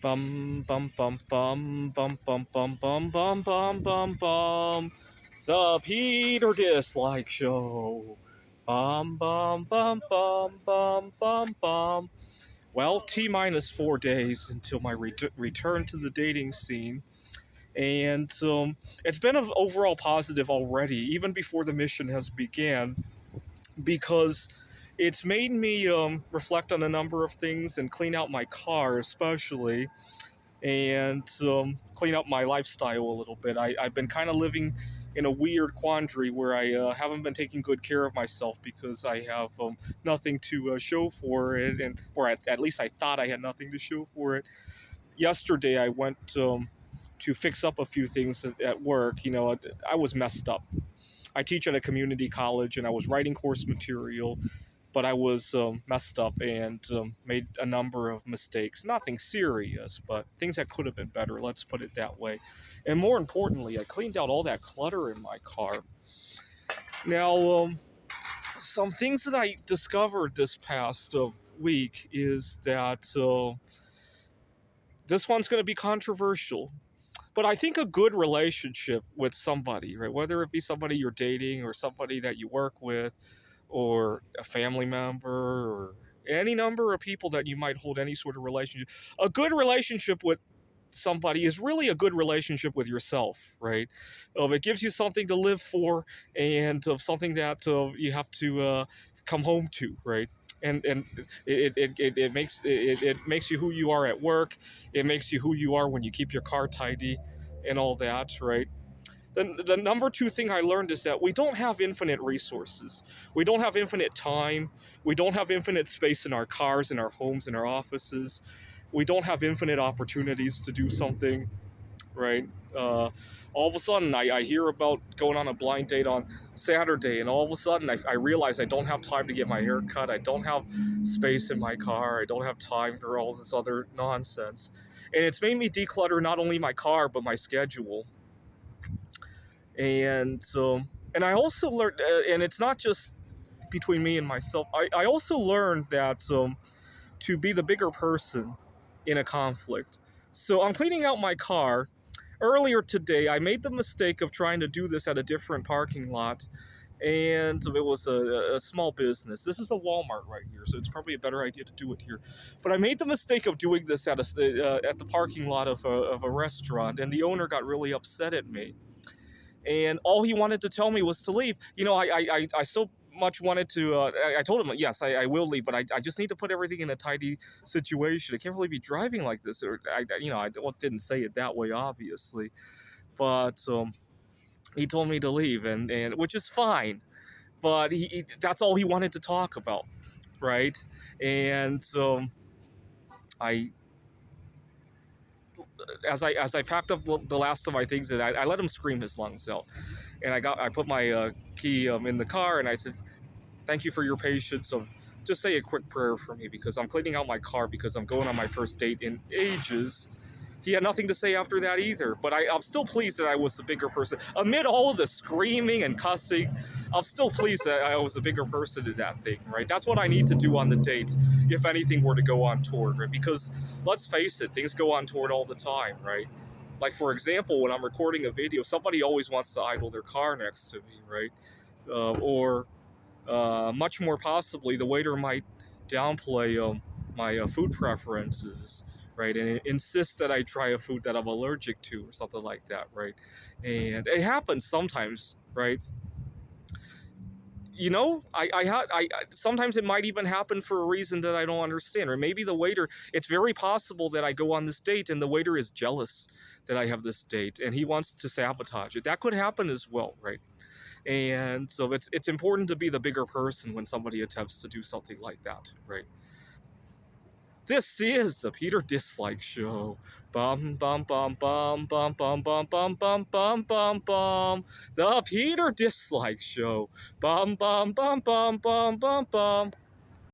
Bum bum bum bum bum bum bum bum bum bum bum bum. The Peter Dislike Show. Bum bum bum bum bum bum bum. Well, T minus 4 days until my return to the dating scene, and it's been an overall positive already, even before the mission has began, because it's made me reflect on a number of things and clean out my car, especially, and clean up my lifestyle a little bit. I've been kind of living in a weird quandary where I haven't been taking good care of myself because I have nothing to show for it, or at least I thought I had nothing to show for it. Yesterday, I went to fix up a few things at work. I was messed up. I teach at a community college, and I was writing course material, but I was messed up and made a number of mistakes. Nothing serious, but things that could have been better, let's put it that way. And more importantly, I cleaned out all that clutter in my car. Now, some things that I discovered this past week is that this one's going to be controversial. But I think a good relationship with somebody, right, whether it be somebody you're dating or somebody that you work with, or a family member, or any number of people that you might hold any sort of relationship. A good relationship with somebody is really a good relationship with yourself, right? It gives you something to live for, and of something that you have to come home to, right? And it makes you who you are at work. It makes you who you are when you keep your car tidy and all that, right? The number two thing I learned is that we don't have infinite resources. We don't have infinite time. We don't have infinite space in our cars, in our homes, in our offices. We don't have infinite opportunities to do something, right? All of a sudden, I hear about going on a blind date on Saturday, and all of a sudden, I realize I don't have time to get my hair cut. I don't have space in my car. I don't have time for all this other nonsense. And it's made me declutter not only my car, but my schedule. And I also learned, and it's not just between me and myself, I also learned that to be the bigger person in a conflict. So I'm cleaning out my car. Earlier today, I made the mistake of trying to do this at a different parking lot, and it was a small business. This is a Walmart right here, so it's probably a better idea to do it here. But I made the mistake of doing this at the parking lot of a restaurant, and the owner got really upset at me. And all he wanted to tell me was to leave. I so much wanted to, I told him, yes, I will leave, but I just need to put everything in a tidy situation. I can't really be driving like this. Or I didn't say it that way, obviously. But he told me to leave, and which is fine. But that's all he wanted to talk about, right? And I as I packed up the last of my things, and I let him scream his lungs out, and I put my key in the car, and I said, "Thank you for your patience. Just say a quick prayer for me because I'm cleaning out my car because I'm going on my first date in ages." He had nothing to say after that either, but I'm still pleased that I was the bigger person. Amid all of the screaming and cussing, I'm still pleased that I was the bigger person in that thing, right? That's what I need to do on the date, if anything were to go untoward, right? Because, let's face it, things go untoward all the time, right? Like, for example, when I'm recording a video, somebody always wants to idle their car next to me, right? Or much more possibly, the waiter might downplay my food preferences, right, and insist that I try a food that I'm allergic to or something like that, right? And it happens sometimes, right? I sometimes it might even happen for a reason that I don't understand, or maybe the waiter. It's very possible that I go on this date and the waiter is jealous that I have this date and he wants to sabotage it. That could happen as well, right? And so it's important to be the bigger person when somebody attempts to do something like that, right? This is the Peter Dislike Show. Bum bum bum bum bum bum bum bum bum bum bum bum. The Peter Dislike Show. Bum bum bum bum bum bum bum.